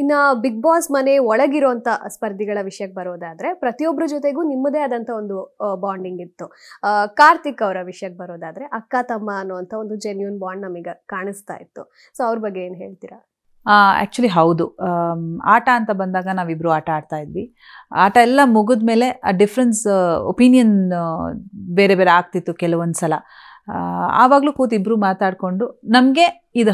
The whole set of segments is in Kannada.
ಇನ್ನ ಬಿಗ್ ಬಾಸ್ ಮನೆ ಒಳಗಿರುವಂತ ಸ್ಪರ್ಧಿಗಳ ವಿಷಯಕ್ಕೆ ಬರೋದಾದ್ರೆ ಪ್ರತಿಯೊಬ್ಬರ ಜೊತೆಗೂ ನಿಮ್ಮದೇ ಆದಂತ ಒಂದು ಬಾಂಡಿಂಗ್ ಇತ್ತು. ಕಾರ್ತಿಕ್ ಅವರ ವಿಷಯಕ್ಕೆ ಬರೋದಾದ್ರೆ ಅಕ್ಕ ತಮ್ಮ ಅನ್ನುವಂತ ಒಂದು ಜೆನ್ಯೂನ್ ಬಾಂಡ್ ನಮಗೆ ಕಾಣಿಸ್ತಾ ಇತ್ತು. ಸೊ ಅವ್ರ ಬಗ್ಗೆ ಏನ್ ಹೇಳ್ತೀರಾ? ಆ್ಯಕ್ಚುಲಿ ಹೌದು. ಆಟ ಅಂತ ಬಂದಾಗ ನಾವಿಬ್ಬರು ಆಟ ಆಡ್ತಾ ಇದ್ವಿ. ಆಟ ಎಲ್ಲ ಮುಗಿದ್ಮೇಲೆ ಆ ಡಿಫ್ರೆನ್ಸ್ ಒಪಿನಿಯನ್ ಬೇರೆ ಬೇರೆ ಆಗ್ತಿತ್ತು ಕೆಲವೊಂದು ಸಲ. ಆವಾಗಲೂ ಕೂತು ಇಬ್ಬರು ಮಾತಾಡಿಕೊಂಡು ನಮಗೆ ಇದು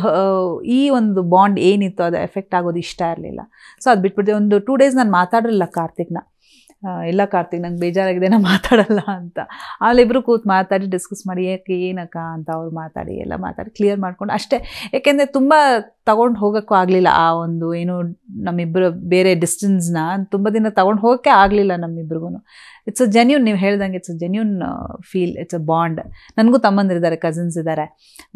ಈ ಒಂದು ಬಾಂಡ್ ಏನಿತ್ತು ಅದು ಎಫೆಕ್ಟ್ ಆಗೋದು ಇಷ್ಟ ಇರಲಿಲ್ಲ. ಸೊ ಅದು ಬಿಟ್ಬಿಟ್ಟು ಒಂದು 2 days ನಾನು ಮಾತಾಡಿರಲಿಲ್ಲ ಕಾರ್ತಿಕ್ನ. ಇಲ್ಲ ಕಾರ್ತಿಕ್ ನಂಗೆ ಬೇಜಾರಾಗಿದೆ, ನಾನು ಮಾತಾಡಲ್ಲ ಅಂತ. ಅಲ್ಲಿಬ್ಬರು ಕೂತು ಮಾತಾಡಿ ಡಿಸ್ಕಸ್ ಮಾಡಿ ಏಕೆ ಏನಕ್ಕ ಅಂತ ಅವ್ರು ಮಾತಾಡಿ ಎಲ್ಲ ಮಾತಾಡಿ ಕ್ಲಿಯರ್ ಮಾಡ್ಕೊಂಡು ಅಷ್ಟೇ. ಏಕೆಂದರೆ ತುಂಬ ತಗೊಂಡು ಹೋಗೋಕ್ಕೂ ಆಗಲಿಲ್ಲ. ಆ ಒಂದು ಏನು ನಮ್ಮಿಬ್ಬರು ಬೇರೆ ಡಿಸ್ಟೆನ್ಸ್ನ ತುಂಬ ದಿನ ತಗೊಂಡು ಹೋಗೋಕ್ಕೆ ಆಗಲಿಲ್ಲ ನಮ್ಮಿಬ್ರಿಗೂ. ಇಟ್ಸ್ ಅ ಜೆನ್ಯೂನ್, ನೀವು ಹೇಳ್ದಂಗೆ it's a genuine feel, it's a bond. ನನಗೂ ತಮ್ಮಂದಿರಿದ್ದಾರೆ, ಕಸಿನ್ಸ್ ಇದ್ದಾರೆ.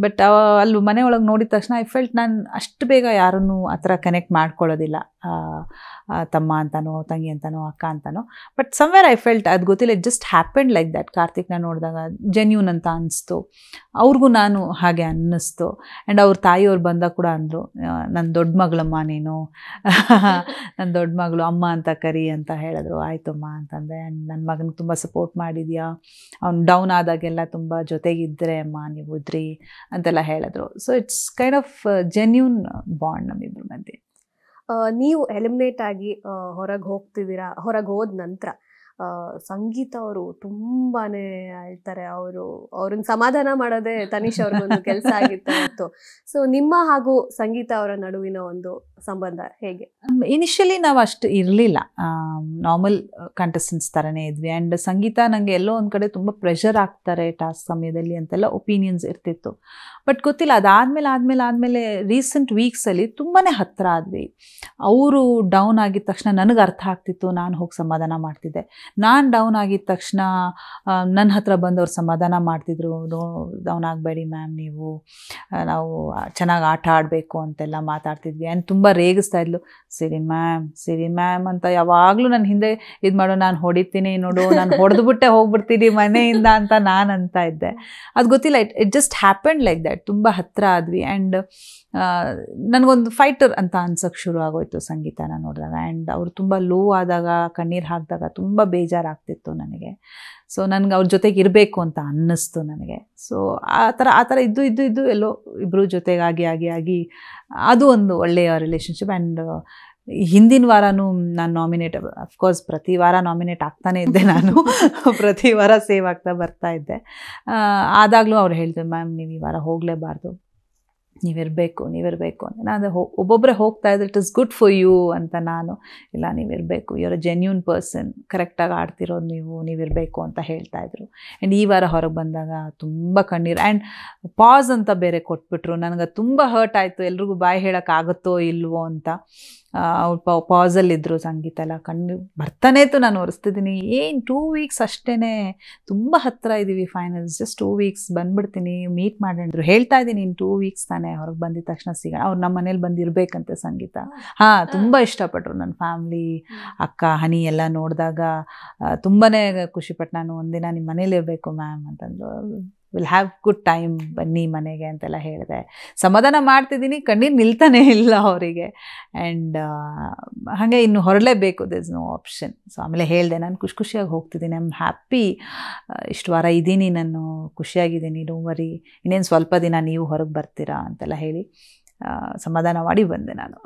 ಬಟ್ ಅಲ್ಲಿ ಮನೆ ಒಳಗೆ ನೋಡಿದ ತಕ್ಷಣ ಐ ಫೆಲ್ಟ್ ನಾನು ಅಷ್ಟು ಬೇಗ ಯಾರನ್ನೂ ಆ ಥರ ಕನೆಕ್ಟ್ ಮಾಡ್ಕೊಳ್ಳೋದಿಲ್ಲ. ತಮ್ಮ ಅಂತನೋ ತಂಗಿ ಅಂತನೋ ಅಕ್ಕ ಅಂತನೋ. ಬಟ್ ಸಮ್ವೇರ್ ಐ ಫೆಲ್ಟ್ ಅದು ಗೊತ್ತಿಲ್ಲ, it just happened like that. ಕಾರ್ತಿಕ್ನ ನೋಡಿದಾಗ ಜೆನ್ಯೂನ್ ಅಂತ ಅನಿಸ್ತು, ಅವ್ರಿಗೂ ನಾನು ಹಾಗೆ ಅನ್ನಿಸ್ತು. ಆ್ಯಂಡ್ ಅವ್ರ ತಾಯಿಯವ್ರು ಬಂದಾಗ ಕೂಡ ಅಂದರು, ನನ್ನ ದೊಡ್ಡ ಮಗಳಮ್ಮ ನೀನು, ನನ್ನ ದೊಡ್ಡ ಮಗಳು ಅಮ್ಮ ಅಂತ ಕರಿ ಅಂತ ಹೇಳಿದ್ರು. ಆಯ್ತಮ್ಮ ಅಂತಂದೆ. ಆ್ಯಂಡ್ ನನ್ನ ಮಗನಿಗೆ ತುಂಬ ಸಪೋರ್ಟ್ ಮಾಡಿದ್ಯಾ, ಅವ್ನು ಡೌನ್ ಆದಾಗೆಲ್ಲ ತುಂಬ ಜೊತೆಗಿದ್ದರೆ ಅಮ್ಮ ನೀವು ಇದ್ರಿ ಅಂತೆಲ್ಲ ಹೇಳಿದ್ರು. So it's kind of genuine bond ನಮ್ಮಿಬ್ಬರ ಮಧ್ಯೆ. ನೀವು ಎಲಿಮಿನೇಟ್ ಆಗಿ ಹೊರಗೆ ಹೋಗ್ತಿದ್ದೀರಾ, ಹೊರಗೆ ಹೋದ ನಂತರ ಸಂಗೀತ ಅವರು ತುಂಬಾನೇ ಹೇಳ್ತಾರೆ. ಅವ್ರನ್ನ ಸಮಾಧಾನ ಮಾಡೋದೇ ತನಿಷ್ ಅವ್ರಿಗೊಂದು ಕೆಲಸ ಆಗಿತ್ತು. ಸೊ ನಿಮ್ಮ ಹಾಗೂ ಸಂಗೀತ ಅವರ ನಡುವಿನ ಒಂದು ಸಂಬಂಧ ಹೇಗೆ? ಇನಿಷಿಯಲಿ ನಾವು ಅಷ್ಟು ಇರಲಿಲ್ಲ, ನಾರ್ಮಲ್ ಕಂಟೆಸ್ಟೆಂಟ್ಸ್ ಥರನೇ ಇದ್ವಿ. ಆ್ಯಂಡ್ ಸಂಗೀತ ನನಗೆ ಎಲ್ಲೋ ಒಂದು ಕಡೆ ತುಂಬ ಪ್ರೆಷರ್ ಆಗ್ತಾರೆ ಟಾಸ್ಕ್ ಸಮಯದಲ್ಲಿ ಅಂತೆಲ್ಲ ಒಪಿನಿಯನ್ಸ್ ಇರ್ತಿತ್ತು. ಬಟ್ ಗೊತ್ತಿಲ್ಲ, ಆದಮೇಲೆ ರೀಸೆಂಟ್ ವೀಕ್ಸಲ್ಲಿ ತುಂಬಾ ಹತ್ತಿರ ಆದ್ವಿ. ಅವರು ಡೌನ್ ಆಗಿದ ತಕ್ಷಣ ನನಗೆ ಅರ್ಥ ಆಗ್ತಿತ್ತು, ನಾನು ಹೋಗಿ ಸಮಾಧಾನ ಮಾಡ್ತಿದ್ದೆ. ನಾನು ಡೌನ್ ಆಗಿದ ತಕ್ಷಣ ನನ್ನ ಹತ್ರ ಬಂದವ್ರು ಸಮಾಧಾನ ಮಾಡ್ತಿದ್ರು. ಡೌನ್ ಆಗಬೇಡಿ ಮ್ಯಾಮ್, ನಾವು ಚೆನ್ನಾಗಿ ಆಟ ಆಡಬೇಕು ಅಂತೆಲ್ಲ ಮಾತಾಡ್ತಿದ್ವಿ. ಆ್ಯಂಡ್ ತುಂಬ ರೇಗಿಸ್ತಾ ಇದ್ಲು, ಸಿರಿ ಮ್ಯಾಮ್ ಅಂತ ಯಾವಾಗಲೂ ನನ್ನ ಹಿಂದೆ ಇದು ಮಾಡೋ, ನಾನು ಹೊಡಿತೀನಿ ನೋಡು, ನಾನು ಹೊಡೆದ್ಬಿಟ್ಟೆ ಹೋಗ್ಬಿಡ್ತೀನಿ ಮನೆಯಿಂದ ಅಂತ ನಾನು ಅಂತ ಇದ್ದೆ. ಅದು ಗೊತ್ತಿಲ್ಲ, it just happened like that. ತುಂಬ ಹತ್ತಿರ ಆದ್ವಿ. ಆ್ಯಂಡ್ ನನಗೊಂದು ಫೈಟರ್ ಅಂತ ಅನ್ಸೋಕ್ಕೆ ಶುರು ಆಗೋಯ್ತು ಸಂಗೀತನ ನೋಡಿದಾಗ. ಆ್ಯಂಡ್ ಅವರು ತುಂಬ ಲೋ ಆದಾಗ, ಕಣ್ಣೀರು ಹಾಕಿದಾಗ ತುಂಬ ಬೇಜಾರಾಗ್ತಿತ್ತು ನನಗೆ. ಸೊ ನನಗೆ ಅವ್ರ ಜೊತೆಗೆ ಇರಬೇಕು ಅಂತ ಅನ್ನಿಸ್ತು ನನಗೆ. ಸೊ ಆ ಥರ ಇದ್ದು ಎಲ್ಲೋ ಇಬ್ಬರು ಜೊತೆಗಾಗಿ ಅದು ಒಂದು ಒಳ್ಳೆಯ ರಿಲೇಷನ್ಶಿಪ್. ಆ್ಯಂಡ್ ಹಿಂದಿನ ವಾರನೂ ನಾನು ನಾಮಿನೇಟ್, ಅಫ್ಕೋರ್ಸ್ ಪ್ರತಿ ವಾರ ನಾಮಿನೇಟ್ ಆಗ್ತಾನೇ ಇದ್ದೆ ನಾನು. ಪ್ರತಿ ವಾರ ಸೇವ್ ಆಗ್ತಾ ಬರ್ತಾ ಇದ್ದೆ. ಆದಾಗಲೂ ಅವ್ರು ಹೇಳಿದ್ರು, ಮ್ಯಾಮ್ ನೀವು ಈ ವಾರ ಹೋಗಲೇಬಾರ್ದು, ನೀವಿರಬೇಕು ಅಂತ. ನಾನು ಒಬ್ಬೊಬ್ಬರೇ ಹೋಗ್ತಾ ಇದ್ದರೆ it is good for you ಅಂತ. ನಾನು ಇಲ್ಲ, ನೀವಿರಬೇಕು, ಯುವರ್ ಅ ಜೆನ್ಯೂನ್ ಪರ್ಸನ್, ಕರೆಕ್ಟಾಗಿ ಆಡ್ತಿರೋದು ನೀವಿರಬೇಕು ಅಂತ ಹೇಳ್ತಾಯಿದ್ರು. ಆ್ಯಂಡ್ ಈ ವಾರ ಹೊರಗೆ ಬಂದಾಗ ತುಂಬ ಕಣ್ಣೀರು. ಆ್ಯಂಡ್ ಪಾಸ್ ಅಂತ ಬೇರೆ ಕೊಟ್ಬಿಟ್ರು. ನನಗೆ ತುಂಬ ಹರ್ಟ್ ಆಯಿತು, ಎಲ್ರಿಗೂ ಬಾಯಿ ಹೇಳೋಕ್ಕಾಗುತ್ತೋ ಇಲ್ವೋ ಅಂತ. ಅವ್ರು ಪಾಸಲ್ಲಿದ್ದರು. ಸಂಗೀತ ಎಲ್ಲ ಕಣ್ಣು ಬರ್ತಾನೆ ಇತ್ತು, ನಾನು ಒರೆಸ್ತಿದ್ದೀನಿ. 2 weeks ಅಷ್ಟೇ, ತುಂಬ ಹತ್ತಿರ ಇದ್ದೀವಿ ಫೈನಲ್ಸ್, ಜಸ್ಟ್ 2 weeks ಬಂದುಬಿಡ್ತೀನಿ, ಮೀಟ್ ಮಾಡಿದ್ರು. ಹೇಳ್ತಾ ಇದ್ದೀನಿ, ಇನ್ನು 2 weeks ತಾನೇ, ಹೊರಗೆ ಬಂದಿದ ತಕ್ಷಣ ಸಿಗೋಣ. ಅವ್ರು ನಮ್ಮ ಮನೇಲಿ ಬಂದಿರಬೇಕಂತೆ ಸಂಗೀತ. ತುಂಬ ಇಷ್ಟಪಟ್ಟರು. ನನ್ನ ಫ್ಯಾಮ್ಲಿ, ಅಕ್ಕ, ಹನಿ ಎಲ್ಲ ನೋಡಿದಾಗ ತುಂಬಾ ಖುಷಿಪಟ್ಟು, ನಾನು ಒಂದಿನ ನಿಮ್ಮ ಮನೇಲಿ ಇರಬೇಕು ಮ್ಯಾಮ್ ಅಂತಂದು, ವಿಲ್ ಹ್ಯಾವ್ ಗುಡ್ ಟೈಮ್, ಬನ್ನಿ ಮನೆಗೆ ಅಂತೆಲ್ಲ ಹೇಳಿದೆ. ಸಮಾಧಾನ ಮಾಡ್ತಿದ್ದೀನಿ, ಕಣ್ಣೀರು ನಿಲ್ತಾನೆ ಇಲ್ಲ ಅವರಿಗೆ. ಆ್ಯಂಡ್ ಹಾಗೆ ಇನ್ನು ಹೊರಲೇಬೇಕು, this is no option. So ಆಮೇಲೆ ಹೇಳಿದೆ, ನಾನು ಖುಷಿಯಾಗಿ ಹೋಗ್ತಿದ್ದೀನಿ, ಐ ಆಮ್ ಹ್ಯಾಪಿ, ಇಷ್ಟು ವಾರ ಇದ್ದೀನಿ, ನಾನು ಖುಷಿಯಾಗಿದ್ದೀನಿ, ಡೋಂಟ್ ವರಿ, ಇನ್ನೇನು ಸ್ವಲ್ಪ ದಿನ ನೀವು ಹೊರಗೆ ಬರ್ತೀರಾ ಅಂತೆಲ್ಲ ಹೇಳಿ ಸಮಾಧಾನ ಮಾಡಿ ಬಂದೆ ನಾನು.